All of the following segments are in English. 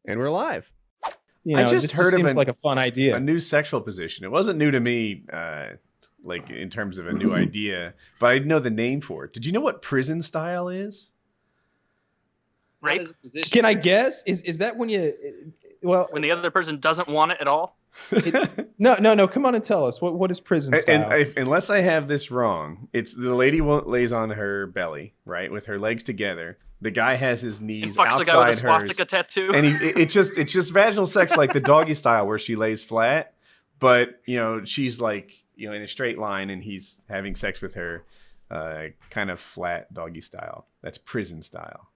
And we're live. You know, I just heard of seems like a fun idea. a new sexual position. It wasn't new to me, like in terms of a new idea, but I didn't know the name for it. Did you know what prison style is? Rape? Can I guess? Is that when you? Well, When the other person doesn't want it at all? no. Come on and tell us what is prison style? Unless I have this wrong, it's the lady lays on her belly, right, with her legs together. The guy has his knees Fucks the guy with a outside swastika hers, tattoo. and it's just vaginal sex like the doggy style where she lays flat, but she's like in a straight line, and he's having sex with her, kind of flat doggy style. That's prison style.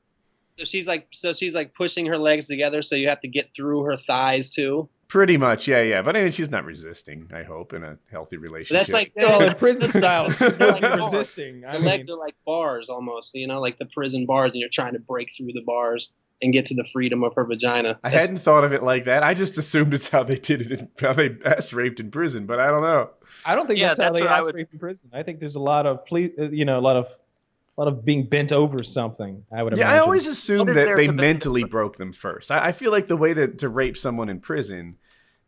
So she's like pushing her legs together, so you have to get through her thighs too. Pretty much, yeah. But I mean, she's not resisting, I hope, in a healthy relationship. That's like in prison style. They're like resisting. The legs are like bars almost, like the prison bars, and you're trying to break through the bars and get to the freedom of her vagina. I hadn't thought of it like that. I just assumed it's how they did it, how they ass raped in prison, but I don't know. I don't think that's how they ass rape in prison. I think there's a lot of a lot of being bent over something, I would imagine. Yeah, I always assumed that they mentally broke them first. I feel like the way to rape someone in prison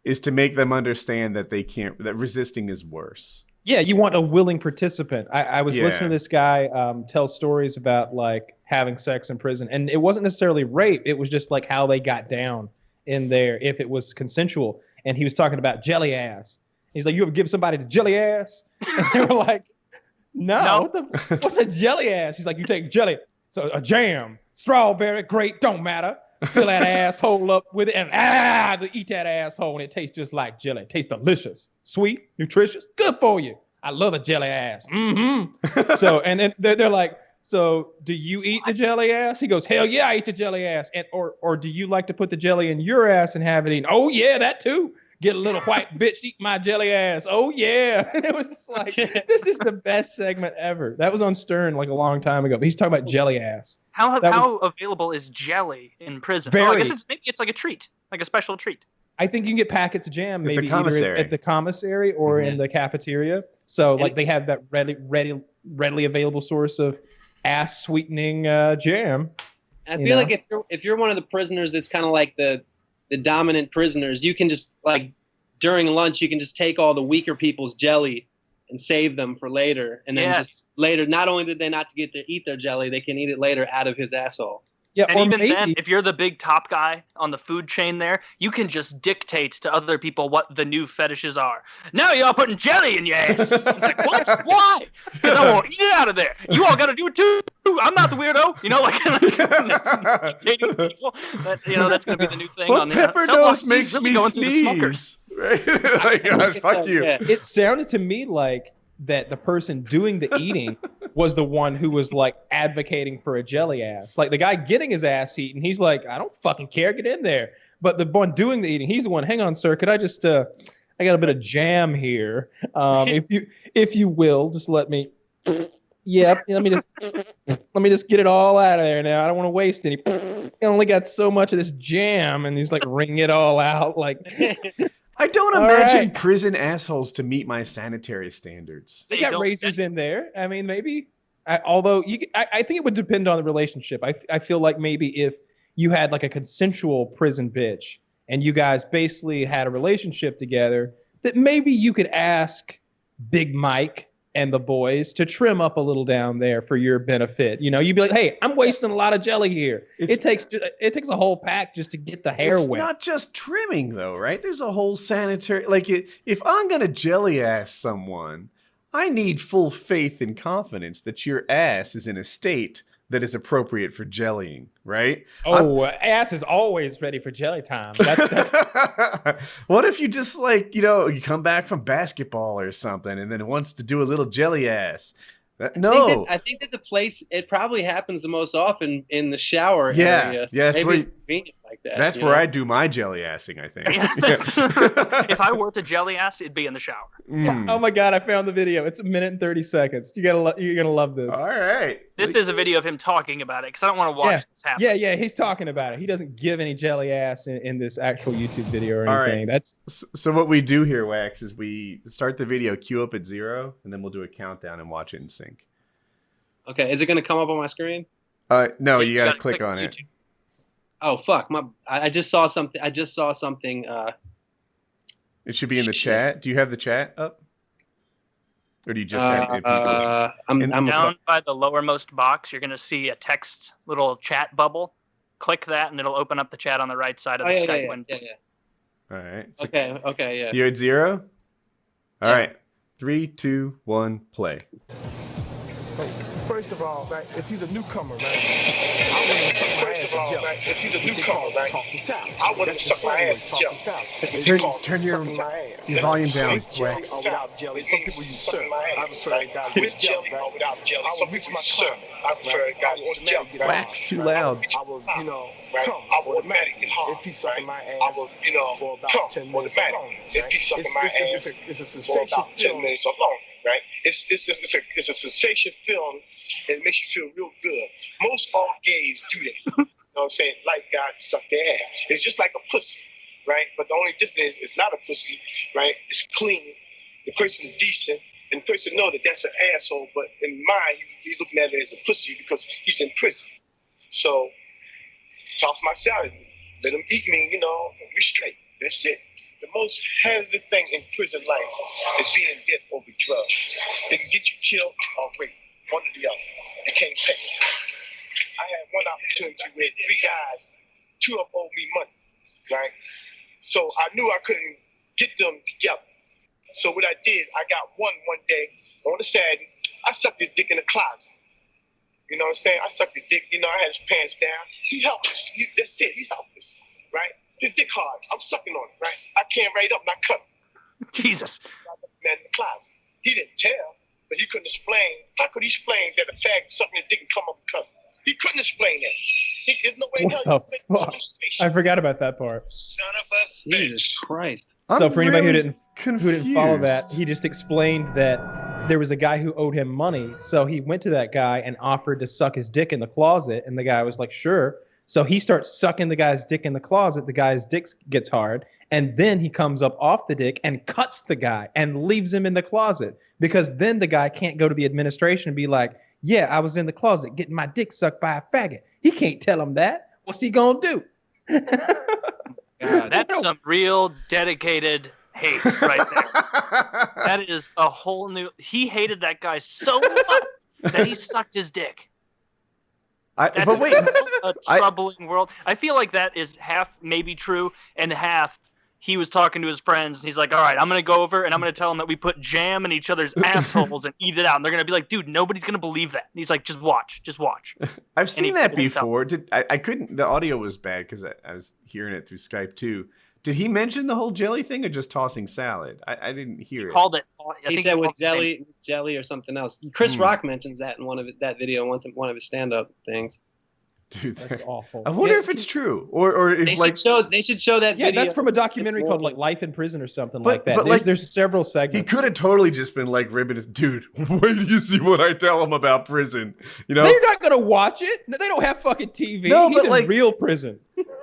is to make them understand that that resisting is worse. Yeah, you want a willing participant. I was listening to this guy tell stories about like having sex in prison, and it wasn't necessarily rape. It was just like how they got down in there, if it was consensual. And he was talking about jelly ass. He's like, you ever give somebody the jelly ass? And they were like, no. What's a jelly ass? He's like, you take jelly, so a jam, strawberry, grape, don't matter. Fill that asshole up with it, and eat that asshole, and it tastes just like jelly. It tastes delicious, sweet, nutritious, good for you. I love a jelly ass. Mm-hmm. So, and then they're like, so do you eat the jelly ass? He goes, hell yeah, I eat the jelly ass. And or do you like to put the jelly in your ass and have it eaten? Oh yeah, that too. Get a little white bitch eat my jelly ass. Oh yeah. And it was just like, this is the best segment ever. That was on Stern like a long time ago. But he's talking about jelly ass. How available is jelly in prison? I guess maybe it's like a treat, like a special treat. I think you can get packets of jam maybe either at the commissary or in the cafeteria. So like they have that readily available source of ass sweetening jam. I feel like if you're one of the prisoners that's kind of like the dominant prisoners, you can just like during lunch you can just take all the weaker people's jelly and save them for later, and then just later, not only did they not get to eat their jelly, they can eat it later out of his asshole. Yeah, and even then, if you're the big top guy on the food chain there, you can just dictate to other people what the new fetishes are. Now you're putting jelly in your ass. I'm like, what? Why? Because I won't eat it out of there. You all got to do it too. I'm not the weirdo. Dictating people. That's going to be the new thing. But pepper dose makes me sneeze. Right? Fuck you. Yeah. It sounded to me like that the person doing the eating was the one who was like advocating for a jelly ass. Like the guy getting his ass eaten, he's like, I don't fucking care, get in there. But the one doing the eating, he's the one, hang on, sir, could I just I got a bit of jam here. If you will, just let me let me just get it all out of there now. I don't want to waste any. I only got so much of this jam, and he's like wringing it all out like I don't imagine prison assholes to meet my sanitary standards. They got razors in there. I mean, maybe. I think it would depend on the relationship. I feel like maybe if you had like a consensual prison bitch and you guys basically had a relationship together, that maybe you could ask Big Mike and the boys to trim up a little down there for your benefit. You'd be like, hey, I'm wasting a lot of jelly here. It takes a whole pack just to get the hair wet. It's not just trimming though, right? There's a whole sanitary, like if I'm going to jelly ass someone, I need full faith and confidence that your ass is in a state that is appropriate for jellying, right? Ass is always ready for jelly time. What if you just you come back from basketball or something and then wants to do a little jelly ass? No. I think that the place, it probably happens the most often in the shower Yeah, area. So maybe it's convenient like that. That's where I do my jelly assing, I think. If I were to jelly ass, it'd be in the shower. Yeah. Oh my God, I found the video. It's 1 minute and 30 seconds. You're gonna love this. All right. This is a video of him talking about it because I don't want to watch this happen. Yeah, he's talking about it. He doesn't give any jelly ass in this actual YouTube video or anything. All right. So what we do here, Wax, is we start the video, queue up at 0, and then we'll do a countdown and watch it in sync. Okay, is it going to come up on my screen? No, you got to click on it. Oh fuck! I just saw something. I just saw something. It should be in the chat. Do you have the chat up? Or do you just have good people? I'm down by the lowermost box. You're gonna see a text little chat bubble. Click that, and it'll open up the chat on the right side of the Skype window. Yeah. All right. Okay, yeah. You at 0? All Yeah. right. 3, 2, 1, play. First of all, right, if he's a newcomer, right, if he's a newcomer, right, I want to suck my ass jelly. Turn your volume down, Wax. Some people use syrup. I prefer a guy with jelly or without jelly. Some people use syrup. I prefer a guy with jelly. Wax too loud. I will, come automatically if he's sucking my ass for about 10 minutes alone. If he's sucking my ass for about 10 minutes alone, right? It's a sensation feeling. It makes you feel real good. Most all gays do that. You know what I'm saying? Like guys suck their ass. It's just like a pussy, right? But the only difference is it's not a pussy, right? It's clean. The person is decent. And the person know that that's an asshole. But in mind, he's looking at it as a pussy because he's in prison. So, toss my salad. Let him eat me, we straight. That's it. The most hazardous thing in prison life is being dead over drugs. They can get you killed or raped. One or the other. They can't pay. I had one opportunity where 3 guys, 2 of them owed me money, right? So I knew I couldn't get them together. So what I did, I got one day on the Saturday, I sucked his dick in the closet. You know what I'm saying? I sucked his dick, I had his pants down. He helpless. That's it, he's helpless, right? His dick hard. I'm sucking on it, right? I can't right up and I cut him. Jesus. Man in the closet. He didn't tell. But he couldn't explain. How could he explain that a fag sucking his dick and come up and cut him? He couldn't explain that. There's no way in hell he could Fuck? I forgot about that part. Son of a bitch. Jesus Christ. So for anybody who really didn't follow that, he just explained that there was a guy who owed him money. So he went to that guy and offered to suck his dick in the closet, and the guy was like, sure. So he starts sucking the guy's dick in the closet. The guy's dick gets hard. And then he comes up off the dick and cuts the guy and leaves him in the closet, because then the guy can't go to the administration and be like, yeah, I was in the closet getting my dick sucked by a faggot. He can't tell him that. What's he going to do? God, that's some real dedicated hate right there. That is a whole new... He hated that guy so much that he sucked his dick. But wait, a troubling world. I feel like that is half maybe true and half he was talking to his friends and he's like, all right, I'm going to go over and I'm going to tell them that we put jam in each other's assholes and eat it out. And they're going to be like, dude, nobody's going to believe that. And he's like, just watch. I've seen that before. I couldn't, the audio was bad because I was hearing it through Skype too. Did he mention the whole jelly thing or just tossing salad? I didn't hear it. Called it. He said with jelly or something else. Chris Rock mentions that in that video, one of his stand-up things. Dude, that's awful. I wonder if it's true, or if they should show that. Yeah, video. that's from a documentary called like Life in Prison or something like that. But there's several segments. He could have totally just been like ribbing his dude. Wait till you see what I tell him about prison. They're not gonna watch it. They don't have fucking TV. No, He's but in real prison.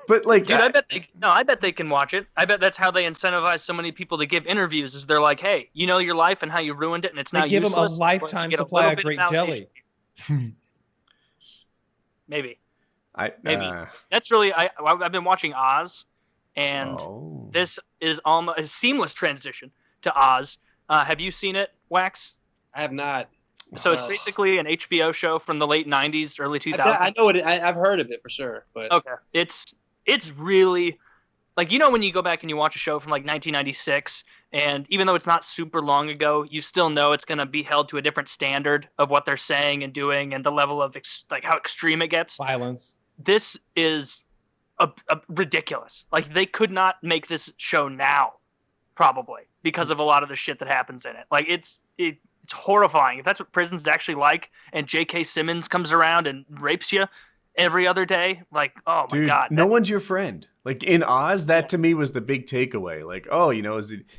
But like, dude, I bet they can watch it. I bet that's how they incentivize so many people to give interviews. Is they're like, hey, you know your life and how you ruined it, and it's now give useless. Them a lifetime supply of great jelly. Maybe. Maybe that's really I've been watching Oz, and this is almost a seamless transition to Oz. Have you seen it, Wax? I have not. So it's basically an HBO show from the late '90s, early 2000s. I know it. I've heard of it for sure. But okay, it's really like, when you go back and you watch a show from like 1996, and even though it's not super long ago, you still know it's going to be held to a different standard of what they're saying and doing and the level of like how extreme it gets. Violence. This is a ridiculous. Like, they could not make this show now, probably, because of a lot of the shit that happens in it. Like, it's horrifying. If that's what prison's actually like, and J.K. Simmons comes around and rapes you every other day, like, oh my God. No one's your friend. Like, in Oz, that to me was the big takeaway. Like,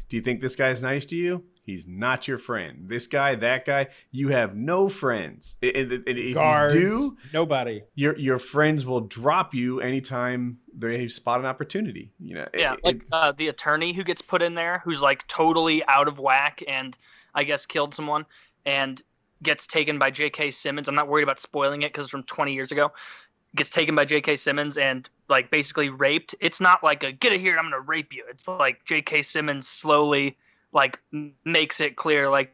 do you think this guy's nice to you? He's not your friend. This guy, that guy, you have no friends. If Guards, you do, nobody. Your friends will drop you anytime they spot an opportunity. The attorney who gets put in there, who's like totally out of whack and I guess killed someone and gets taken by J.K. Simmons. I'm not worried about spoiling it because it's from 20 years ago. gets taken by J.K. Simmons and like basically raped, it's not like a get it here, I'm gonna rape you. It's like J.K. Simmons slowly like makes it clear, like,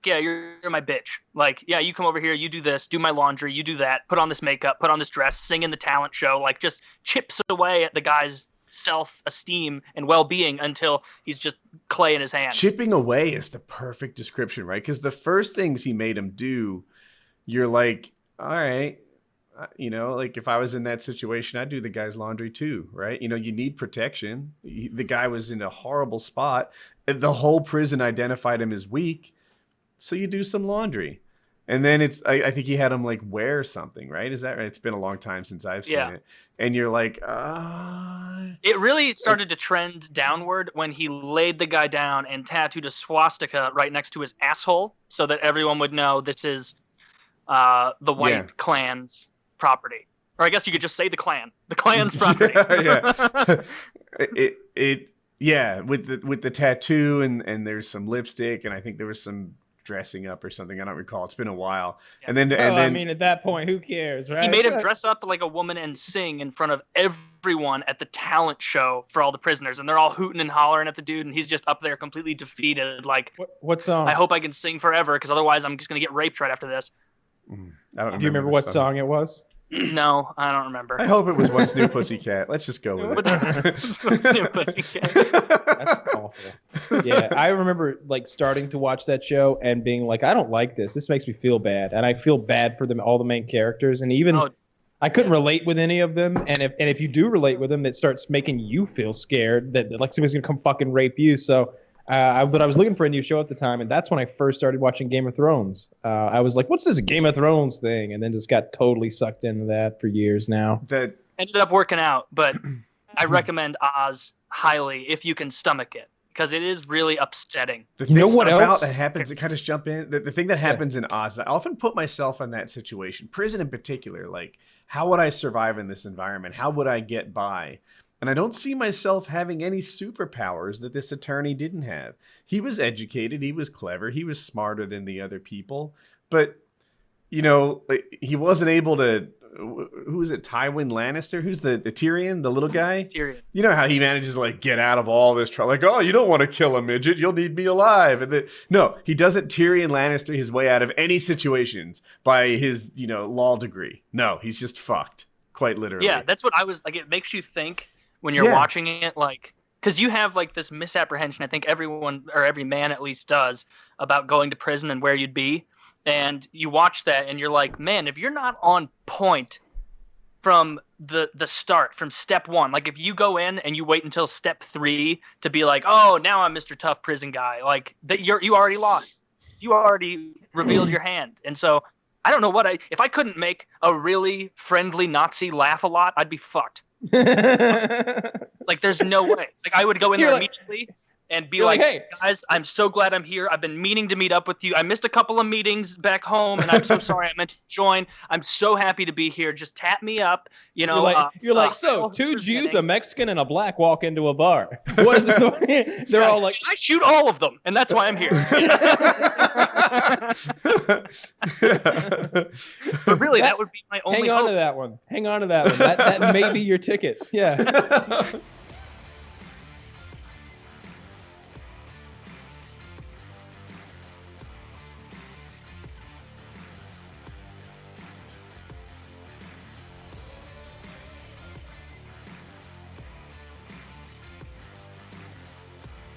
yeah, you're my bitch. Like, yeah, you come over here, you do this, do my laundry, you do that, put on this makeup, put on this dress, sing in the talent show, like just chips away at the guy's self-esteem and well-being until he's just clay in his hands. Chipping away is the perfect description, right? Because the first things he made him do, you're like, all right, you know, like if I was in that situation, I'd do the guy's laundry too, right? You know, you need protection. The guy was in a horrible spot. The whole prison identified him as weak. So you do some laundry. And then I think he had him like wear something, right? Is that right? It's been a long time since I've seen it. And you're like, It really started to trend downward when he laid the guy down and tattooed a swastika right next to his asshole so that everyone would know this is the White Klan's property. Or I guess you could just say the Klan's property. With the tattoo and there's some lipstick and I think there was some dressing up or something. I don't recall. It's been a while. Yeah. And then I mean, at that point, who cares, right? He made him dress up like a woman and sing in front of everyone at the talent show for all the prisoners, and they're all hooting and hollering at the dude, and he's just up there completely defeated. Like, what song? I hope I can sing forever, because otherwise I'm just gonna get raped right after this. I don't Do you remember what song it was? No, I don't remember. I hope it was What's New Pussycat. Let's just go with it. What's New Pussycat? That's awful. Yeah, I remember like starting to watch that show and being like, I don't like this. This makes me feel bad, and I feel bad for them, all the main characters, and even I couldn't relate with any of them. And if you do relate with them, it starts making you feel scared that like somebody's gonna come fucking rape you. So. But I was looking for a new show at the time, and that's when I first started watching Game of Thrones. I was like, what's this Game of Thrones thing? And then just got totally sucked into that for years now. That ended up working out, but I recommend Oz highly if you can stomach it, because it is really upsetting. You know what else that happens? It kind of jump in. The thing that happens in Oz, I often put myself in that situation, prison in particular. Like, how would I survive in this environment? How would I get by? And I don't see myself having any superpowers that this attorney didn't have. He was educated. He was clever. He was smarter than the other people. But, you know, he wasn't able to... Who is it? Tywin Lannister? Who's the Tyrion, the little guy? Tyrion. You know how he manages to like get out of all this trouble. Like, oh, you don't want to kill a midget. You'll need me alive. And no, he doesn't Tyrion Lannister his way out of any situations by his, you know, law degree. No, he's just fucked. Quite literally. Yeah, that's what I was like. It makes you think when you're watching it, like, because you have like this misapprehension. I think everyone or every man at least does about going to prison and where you'd be. And you watch that and you're like, man, if you're not on point from the start, from step one, like if you go in and you wait until step 3 to be like, oh, now I'm Mr. Tough prison guy, like that you already lost. You already revealed your hand. And so I don't know if I couldn't make a really friendly Nazi laugh a lot, I'd be fucked. Like there's no way. Like I would go in there immediately and be like, hey, guys, I'm so glad I'm here. I've been meaning to meet up with you. I missed a couple of meetings back home, and I'm so sorry I meant to join. I'm so happy to be here. Just tap me up. You know, you're like, so 2 Jews, a Mexican, and a black walk into a bar. What is the? They're all like, I shoot all of them, and that's why I'm here. But really, that would be my only. Hang on to that one. That may be your ticket. Yeah.